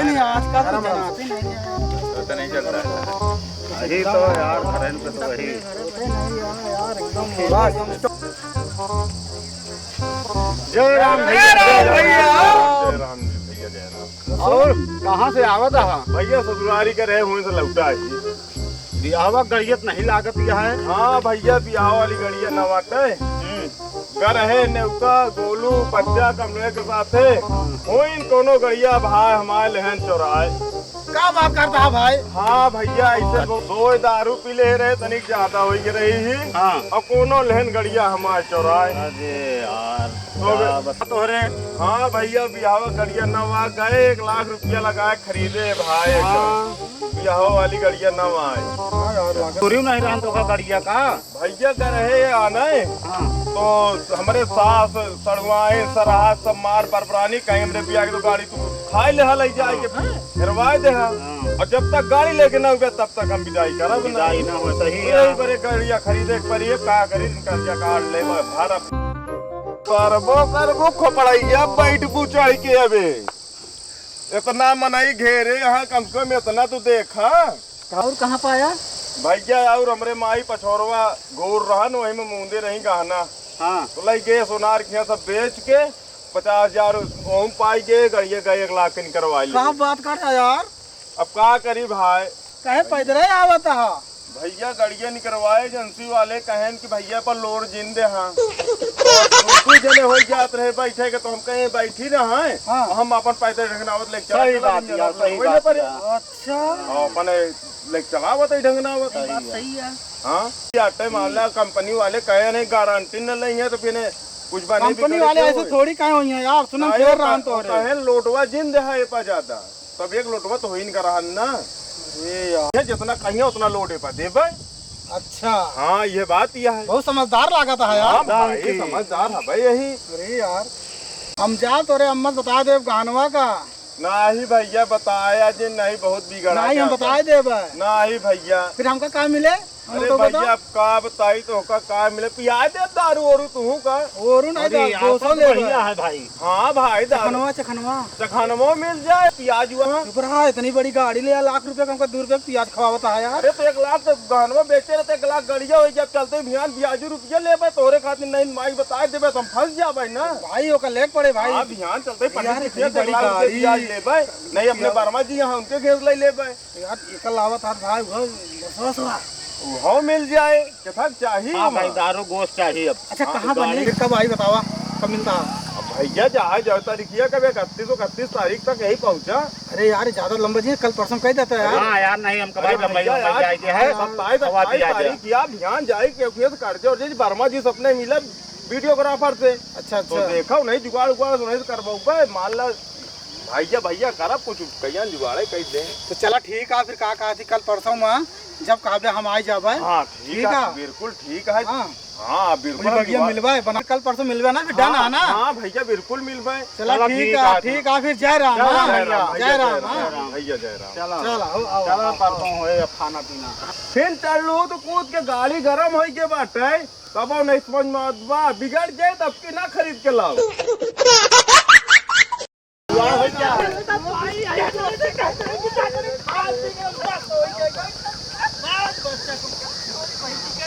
नहीं आजकल तो बनाते नहीं पता नहीं चल रहा है। वही तो यार घरन पे तो वही यार एकदम जय राम भैया जय राम जी भैया जय राम। और कहाँ से आवत है भैया ससुरारी के रहे हुए से लौटा है। बियाहवा गड़ियत नहीं लागत यह है। हाँ भैया बियाह वाली गड़िया नवाटे कर है नेवता गोलू बच्चा कमरे के साथ हो इन कोनो गड़िया भाई हमारे लहन चौराहे। क्या बात करता है भाई? हाँ भैया ऐसे दो दारू पी ले रहे तनिक ज्यादा हो रही ही। हाँ। और कोनो लहन गड़िया हमारे चौराहे। अरे यार तो रे हाँ भैया बियाह गड़िया नवा गए 1 लाख रुपया लगाए खरीदे भाई। बियाह वाली गड़िया नवा है। चोरी नहीं रहा तो का गड़िया का भैया कर रहे आना है तो हमारे सास सड़वाए सराह सब मार बरबरानी कहीं हमने पिया के तो गाड़ी तू खाई ले हल जाए के फिरवाए दे और जब तक गाड़ी लेके ना हुए तब तक हम विदाई करब विदाई ना हो सही यही बड़े गड़िया खरीदे परिए का करी कर्जा काट ले भारत करबो खोपड़ैया बैठ चढ़ के अबे इतना मनाई घेरे यहाँ कम से कम इतना तो देखा। और कहाँ पाया भैया और हमरे माई पछोरवा गोर रहन वही में मुंदे रही गहना। हाँ तो लाई गए सोनार खिया सब बेच के 50,000 ओम पाई गए गड़िया गए 1 लाख की करवा ली। क्या बात कर रहा यार? अब का करी भाई कहे पैदल आवत है भैया गड़िया निकलवाए एजेंसी वाले कहें कि भैया पर लोड जिंदे हाँ दूसरी जने हो जात रहे बैठे के तो हम कहीं बैठी ना है। हाँ। हम अपन पैदल ढंगनावत लेके सही बात यार सही बात यार। अच्छा अपने लेके चलावत ढंगनावत सही है। हाँ आटे मामला कंपनी वाले कहे नहीं गारंटी न लेंगे तो फिर कुछ बने कंपनी वाले ऐसे थोड़ी कहे हुई है यार। सुन कहे लोटवा जिंद है ये पा ज्यादा तब एक लोटवा तो हो ही नहीं कर रहा ना ये जितना कहिए उतना लोटे पा दे भाई। अच्छा हाँ ये बात यह है। बहुत समझदार लागत है यार। हाँ भाई समझदार है भाई यही। अरे यार हम जा तो रे अम्मत बता दे गानवा का नहीं भैया बताया जी नहीं बहुत बिगड़ा नहीं हम बताए दे नहीं भैया फिर हमका क्या मिले? अरे भैया का बताई तो का मिले पिया दे दारू और तू का और नहीं अरे यार 200 ले बढ़िया है भाई। हाँ भाई दारू चखनवा चखनवा मिल जाए प्याज वहाँ इतनी बड़ी गाड़ी ले 1 लाख रुपए का हमका 2 रुपए प्याज खवावता है यार। अरे तो 1 लाख तो गहनवा बेचे रहते 1 लाख गड़िया हो जब चलते भियान ब्याजू रुपया ले तोरे खातिर नहीं माई बताए देवे तो हम फंस जा भाई ना भाई ओका लेक पड़े भाई। हाँ भियान चलते बड़ी ब्याज ले नहीं अपने वर्मा जी यहाँ उनके घेर ले यार एक लावत हाथ भाई वो मिल जाए कथा चाहिए। हाँ भाई दारू गोश्त चाहिए अब। अच्छा कहाँ बने कब आई बतावा कब मिलता? भैया जहाज तारीखिया कब 31 तारीख तक यही पहुँचा। अरे यार ज्यादा लंबा जी कल परसों कह देता है यार। हाँ यार नहीं हम कभी लंबाई तारीख किया ध्यान जाए कर्जे और वर्मा जी सपने मिला वीडियोग्राफर से। अच्छा तो देखा नहीं जुगाड़ उगाड़ नहीं कर मान ला भैया करा कुछ कहिया जुगाड़े कह दे तो चला ठीक है फिर कहा थी कल परसों में जब कहबे हम आई जाबे। हाँ ठीक है बिल्कुल ठीक है। हाँ बिल्कुल भैया मिलवाए बना कल परसों मिलवे ना फिर डन है ना। हाँ भैया बिल्कुल मिलवाए। चला ठीक है फिर जय राम भैया जय राम। चलो परसों होए खाना पीना फिर चल लो तो कूद के गाड़ी गरम हो के बाटे तब नहीं समझ में बिगड़ जाए तब के ना खरीद के लाओ।